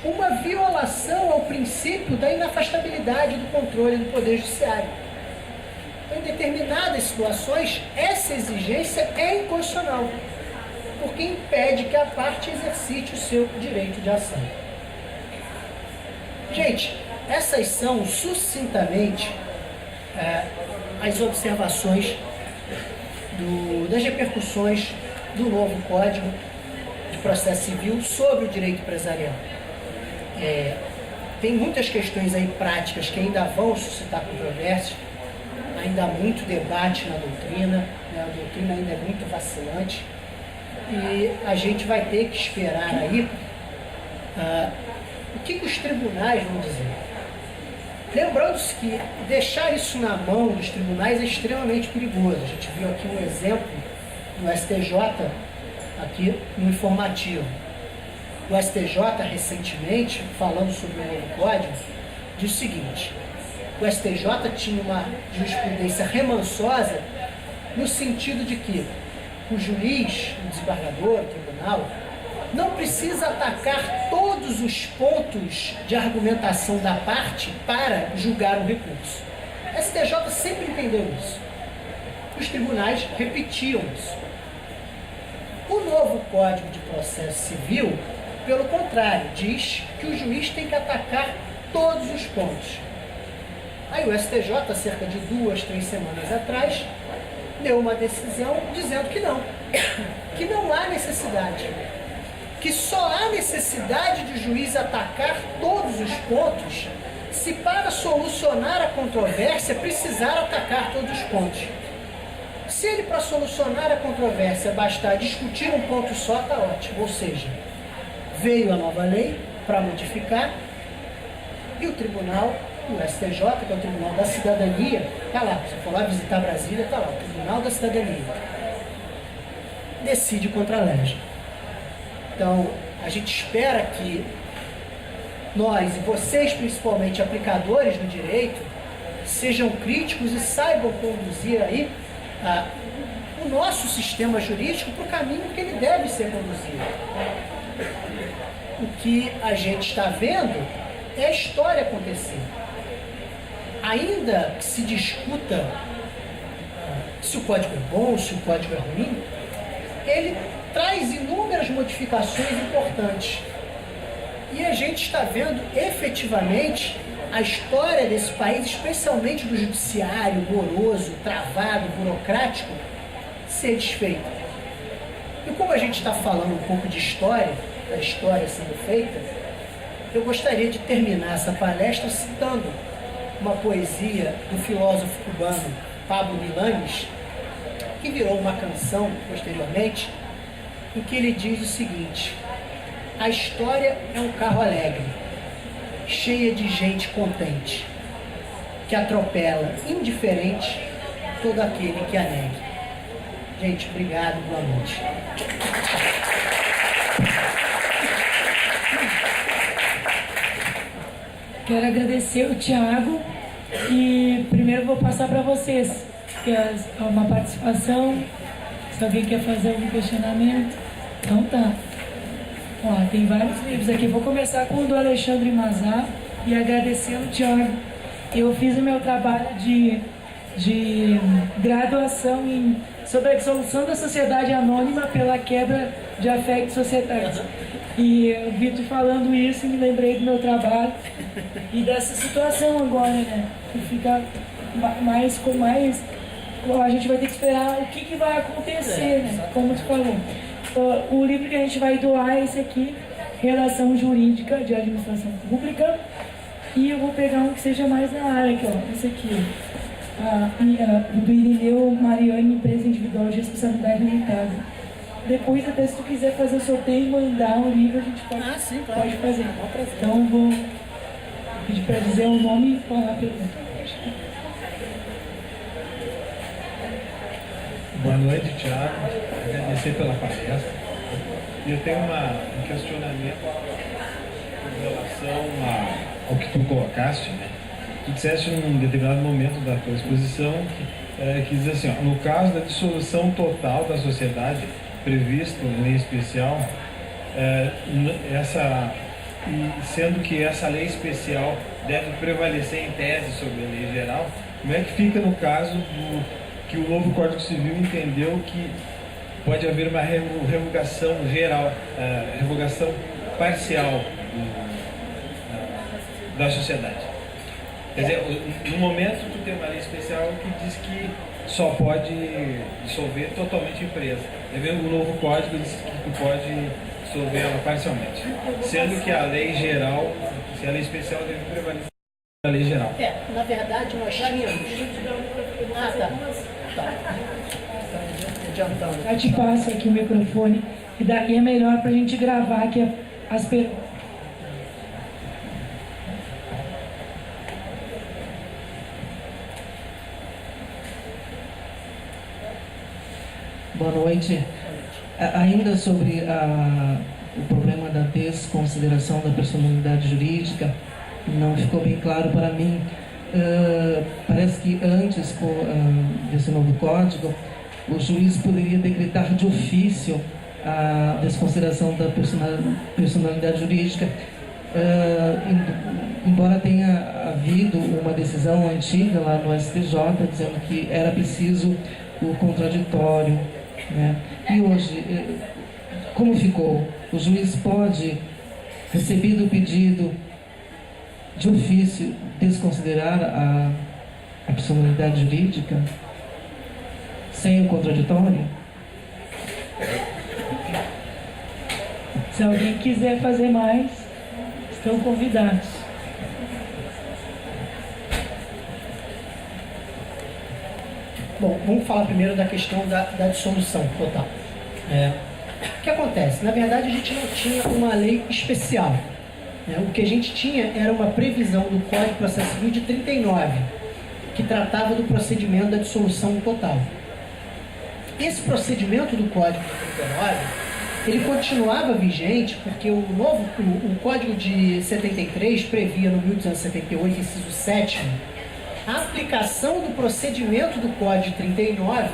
uma violação ao princípio da inafastabilidade do controle do Poder Judiciário. Então, em determinadas situações, essa exigência é inconstitucional, porque impede que a parte exercite o seu direito de ação. Gente, essas são, sucintamente, as observações das repercussões do novo Código de Processo Civil sobre o direito empresarial. Tem muitas questões aí práticas que ainda vão suscitar controvérsia, ainda há muito debate na doutrina, a doutrina ainda é muito vacilante, e a gente vai ter que esperar aí o que os tribunais vão dizer. Lembrando-se que deixar isso na mão dos tribunais é extremamente perigoso. A gente viu aqui um exemplo no STJ, aqui no informativo. O STJ, recentemente, falando sobre o novo código, diz o seguinte: o STJ tinha uma jurisprudência remansosa no sentido de que o juiz, o desembargador, o tribunal, não precisa atacar todos os pontos de argumentação da parte para julgar um recurso. A STJ sempre entendeu isso. Os tribunais repetiam isso. O novo Código de Processo Civil, pelo contrário, diz que o juiz tem que atacar todos os pontos. Aí o STJ, há cerca de 2, 3 semanas atrás, deu uma decisão dizendo que não há necessidade, que só há necessidade de o juiz atacar todos os pontos se para solucionar a controvérsia precisar atacar todos os pontos. Se ele, para solucionar a controvérsia, bastar discutir um ponto só, está ótimo. Ou seja, veio a nova lei para modificar e o tribunal, o STJ, que é o Tribunal da Cidadania, está lá. Se for lá visitar Brasília, está lá. O Tribunal da Cidadania decide contra a lei. Então, a gente espera que nós, e vocês principalmente, aplicadores do direito, sejam críticos e saibam conduzir aí o nosso sistema jurídico para o caminho que ele deve ser conduzido. O que a gente está vendo é a história acontecer. Ainda que se discuta se o código é bom, se o código é ruim, ele traz inúmeras modificações importantes. E a gente está vendo efetivamente a história desse país, especialmente do judiciário moroso, travado, burocrático, ser desfeita. E como a gente está falando um pouco de história, da história sendo feita, eu gostaria de terminar essa palestra citando uma poesia do filósofo cubano Pablo Milanés, que virou uma canção posteriormente, em que ele diz o seguinte: a história é um carro alegre, cheia de gente contente, que atropela indiferente todo aquele que a negue. Gente, obrigado, boa noite. Quero agradecer o Thiago e primeiro vou passar para vocês, que é uma participação, se alguém quer fazer algum questionamento. Então tá. Ó, tem vários livros aqui. Vou começar com o do Alexandre Mazar e agradecer ao Thiago. Eu fiz o meu trabalho de graduação sobre a dissolução da sociedade anônima pela quebra de afetos societários. E eu vi tu falando isso e me lembrei do meu trabalho e dessa situação agora, né? Que fica mais com mais... A gente vai ter que esperar o que vai acontecer, né? Como tu falou. O livro que a gente vai doar é esse aqui, Relação Jurídica de Administração Pública. E eu vou pegar um que seja mais na área aqui, ó. Esse aqui, do Irineu Mariani, Empresa Individual de Responsabilidade Limitada. Depois, até se tu quiser fazer o sorteio e mandar o livro, a gente pode, sim, claro. Pode fazer. Então eu vou pedir para dizer o nome e falar a pergunta. Boa noite, Thiago. Agradecer pela palestra. Eu tenho um questionamento em relação ao que tu colocaste, né? Tu disseste num determinado momento da tua exposição que diz assim, ó, no caso da dissolução total da sociedade previsto em lei especial, sendo que essa lei especial deve prevalecer em tese sobre a lei geral, como é que fica no caso que o novo Código Civil entendeu que pode haver uma revogação geral, revogação parcial da sociedade? Quer dizer, no momento tu tem uma lei especial que diz que só pode dissolver totalmente a empresa. O novo código diz que tu pode dissolver ela parcialmente. Sendo que a lei geral, se a lei especial deve prevalecer a lei geral. Na verdade nós tínhamos... Tá. Adiantando. Eu te passo aqui o microfone, que daqui é melhor para a gente gravar aqui as perguntas. Boa noite. Ainda sobre o problema da desconsideração da personalidade jurídica, não ficou bem claro para mim parece que antes desse novo código, o juiz poderia decretar de ofício a desconsideração da personalidade jurídica, embora tenha havido uma decisão antiga lá no STJ dizendo que era preciso o contraditório, né? E hoje, como ficou? O juiz pode, recebido o pedido de ofício, desconsiderar a personalidade jurídica sem o contraditório? Se alguém quiser fazer mais, estão convidados. Bom, vamos falar primeiro da questão da dissolução total. O que acontece? Na verdade, a gente não tinha uma lei especial. O que a gente tinha era uma previsão do Código de Processo Civil de 39, que tratava do procedimento da dissolução total. Esse procedimento do Código de 39, ele continuava vigente porque o Código de 73 previa no 1278, inciso 7º, a aplicação do procedimento do Código de 39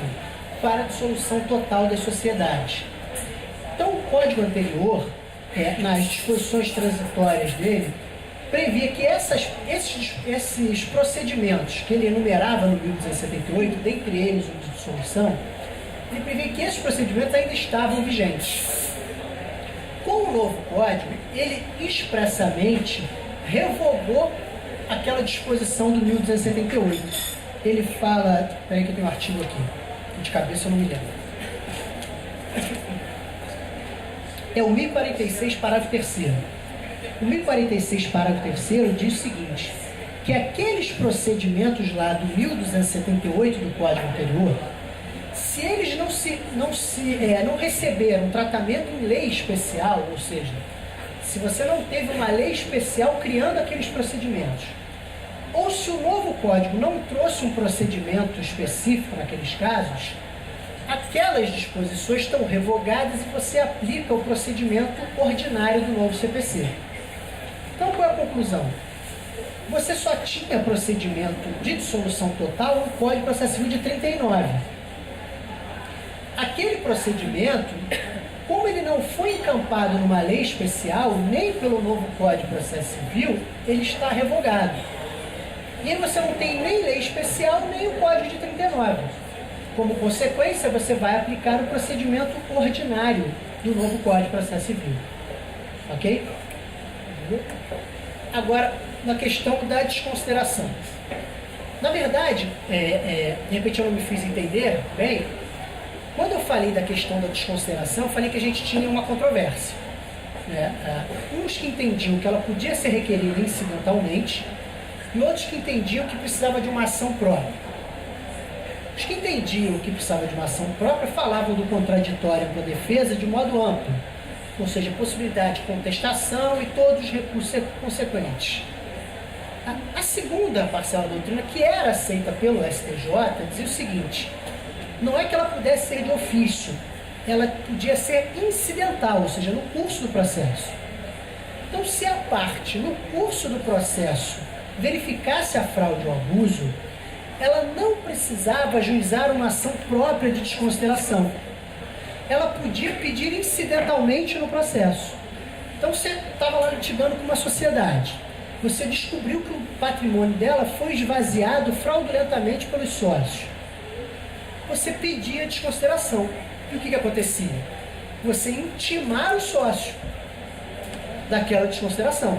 para a dissolução total das sociedades. Então, o Código anterior, nas disposições transitórias dele, previa que esses procedimentos que ele enumerava no 1278, dentre eles o de dissolução, ele previa que esses procedimentos ainda estavam vigentes. Com o novo Código, ele expressamente revogou aquela disposição do 1278. Ele fala... Espera aí que eu tenho um artigo aqui. De cabeça eu não me lembro. É o 1046, parágrafo 3º. O 1046, parágrafo 3º diz o seguinte, que aqueles procedimentos lá do 1278 do Código anterior, se eles não receberam um tratamento em lei especial, ou seja, se você não teve uma lei especial criando aqueles procedimentos, ou se o novo Código não trouxe um procedimento específico naqueles casos, aquelas disposições estão revogadas e você aplica o procedimento ordinário do novo CPC. Então, qual é a conclusão? Você só tinha procedimento de dissolução total no Código de Processo Civil de 39. Aquele procedimento, como ele não foi encampado numa lei especial, nem pelo novo Código de Processo Civil, ele está revogado. E aí você não tem nem lei especial, nem o Código de 39. Como consequência, você vai aplicar o procedimento ordinário do novo Código de Processo Civil. Ok? Agora, na questão da desconsideração. Na verdade, de repente eu não me fiz entender bem, quando eu falei da questão da desconsideração, eu falei que a gente tinha uma controvérsia. Uns que entendiam que ela podia ser requerida incidentalmente, e outros que entendiam que precisava de uma ação própria. Os que entendiam que precisava de uma ação própria falavam do contraditório com a defesa de modo amplo, ou seja, possibilidade de contestação e todos os recursos consequentes. A segunda parcela da doutrina, que era aceita pelo STJ, dizia o seguinte, não é que ela pudesse ser de ofício, ela podia ser incidental, ou seja, no curso do processo. Então, se a parte, no curso do processo, verificasse a fraude ou abuso, ela não precisava ajuizar uma ação própria de desconsideração. Ela podia pedir incidentalmente no processo. Então você estava lá litigando com uma sociedade. Você descobriu que o patrimônio dela foi esvaziado fraudulentamente pelos sócios. Você pedia desconsideração. E o que acontecia? Você intimava o sócio daquela desconsideração.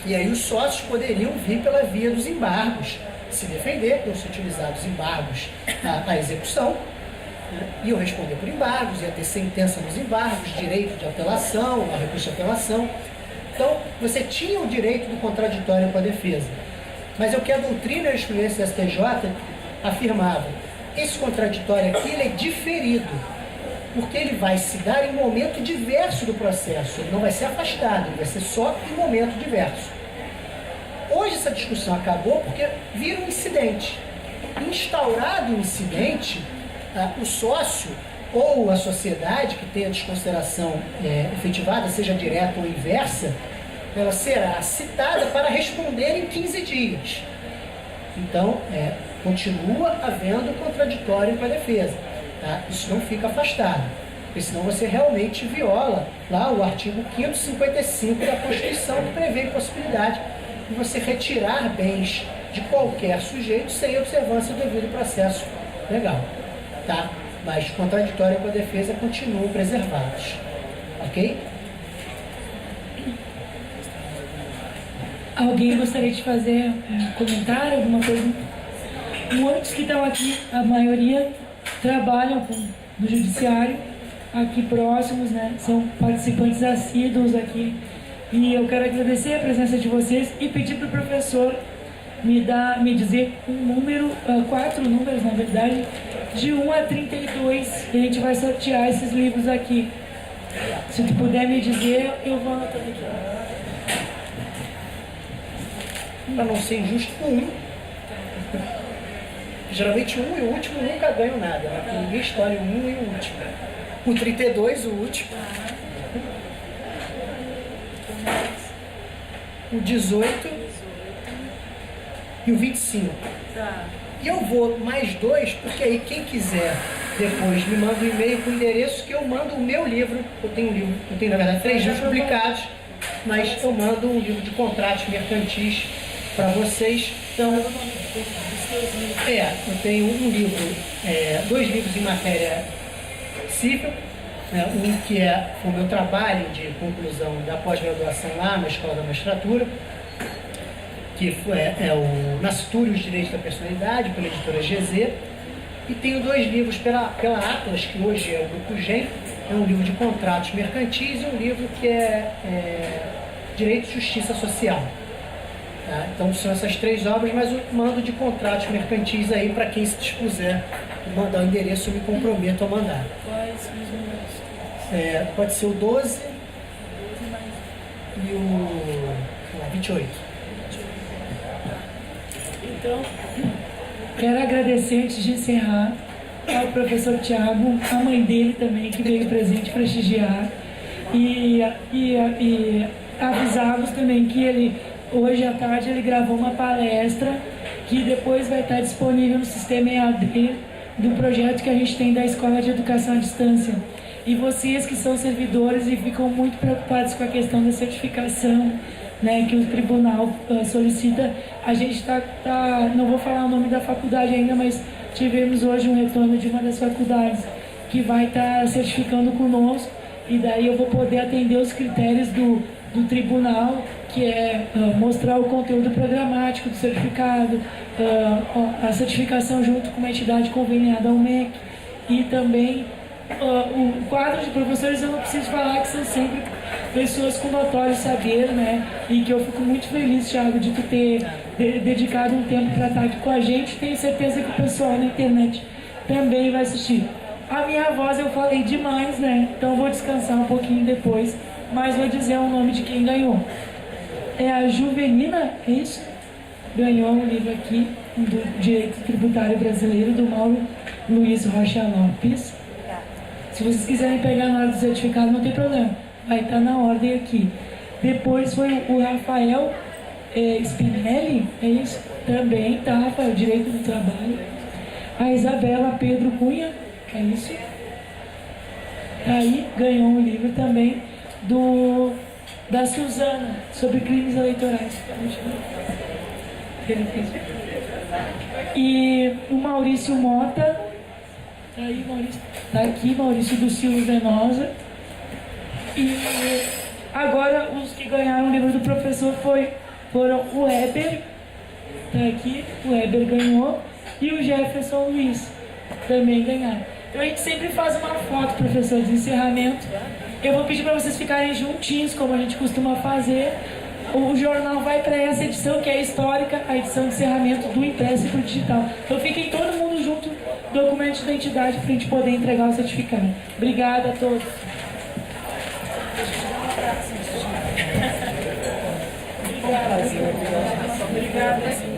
E aí os sócios poderiam vir pela via dos embargos, se defender, iam se utilizar os embargos à execução, iam responder por embargos, ia ter sentença nos embargos, direito de apelação, a recurso de apelação. Então, você tinha o direito do contraditório com a defesa. Mas é o que a doutrina e a jurisprudência da STJ afirmavam. Esse contraditório aqui, ele é diferido, porque ele vai se dar em momento diverso do processo, ele não vai ser afastado, ele vai ser só em momento diverso. Hoje essa discussão acabou porque vira um incidente. Instaurado o incidente, o sócio ou a sociedade que tem a desconsideração efetivada, seja direta ou inversa, ela será citada para responder em 15 dias. Então, continua havendo contraditório com a defesa. Tá? Isso não fica afastado, porque senão você realmente viola lá o artigo 555 da Constituição, que prevê a possibilidade de você retirar bens de qualquer sujeito sem observância do devido processo legal. Tá? Mas contraditório com a defesa continuam preservados. Ok? Alguém gostaria de fazer um comentário, alguma pergunta? Muitos que estão aqui, a maioria, trabalham no judiciário, aqui próximos, né? São participantes assíduos aqui. E eu quero agradecer a presença de vocês e pedir para o professor me dizer um número, 4 números, na verdade, de 1 a 32, e a gente vai sortear esses livros aqui. Se tu puder me dizer, eu vou anotando aqui. Para não ser injusto com um. Geralmente um e o último nunca ganham nada, né? Porque ninguém escolhe o um e o último. O 32, o último. O 18 e o 25. E eu vou mais 2, porque aí quem quiser depois me manda um e-mail com o endereço que eu mando o meu livro. Eu tenho na verdade 3 livros publicados, mas eu mando um livro de contratos mercantis para vocês. Então, eu tenho um livro, 2 livros em matéria civil, né? Um que foi o meu trabalho de conclusão da pós-graduação lá na Escola da Magistratura, que é o Nascitura e os Direitos da Personalidade, pela editora GZ, e tenho 2 livros pela Atlas, que hoje é o Grupo GEM, é um livro de contratos mercantis e um livro que é Direito e Justiça Social. Tá? Então são essas 3 obras, mas eu mando de contratos mercantis aí para quem se dispuser mandar o endereço, eu me comprometo a mandar. Quais são os números? Pode ser o 12 e o 28. Então, quero agradecer antes de encerrar ao professor Tiago, a mãe dele também, que veio presente prestigiar, e avisá-los também que ele, hoje à tarde, ele gravou uma palestra que depois vai estar disponível no sistema EAD do projeto que a gente tem da Escola de Educação à Distância. E vocês que são servidores e ficam muito preocupados com a questão da certificação, né, que o tribunal solicita, a gente não vou falar o nome da faculdade ainda, mas tivemos hoje um retorno de uma das faculdades que vai estar certificando conosco, e daí eu vou poder atender os critérios do tribunal, que é mostrar o conteúdo programático do certificado, a certificação junto com uma entidade conveniada ao MEC, e também o quadro de professores. Eu não preciso falar que são sempre pessoas com notório saber, né? E que eu fico muito feliz, Thiago, de tu ter dedicado um tempo para estar aqui com a gente. Tenho certeza que o pessoal na internet também vai assistir. A minha voz eu falei demais, né? Então vou descansar um pouquinho depois, mas vou dizer o nome de quem ganhou. É a Juvelina, é isso? Ganhou um livro aqui do Direito Tributário Brasileiro, do Mauro Luiz Rocha Lopes. Se vocês quiserem pegar na hora do certificado, não tem problema, vai estar na ordem aqui. Depois foi o Rafael Spinelli, é isso? Também, tá, Rafael, Direito do Trabalho. A Isabela Pedro Cunha, é isso? Aí ganhou um livro também da Suzana, sobre crimes eleitorais. E o Maurício Mota, tá aí, Maurício, tá aqui, Maurício do Silva Venosa. E agora os que ganharam o livro do professor foram o Weber, tá aqui, o Weber ganhou, e o Jefferson Luiz também ganharam. Então a gente sempre faz uma foto, professor, de encerramento. Eu vou pedir para vocês ficarem juntinhos, como a gente costuma fazer. O jornal vai para essa edição, que é histórica, a edição de encerramento do impresso e para o digital. Então fiquem todo mundo junto, documento de identidade, para a gente poder entregar o certificado. Obrigada a todos. Obrigada.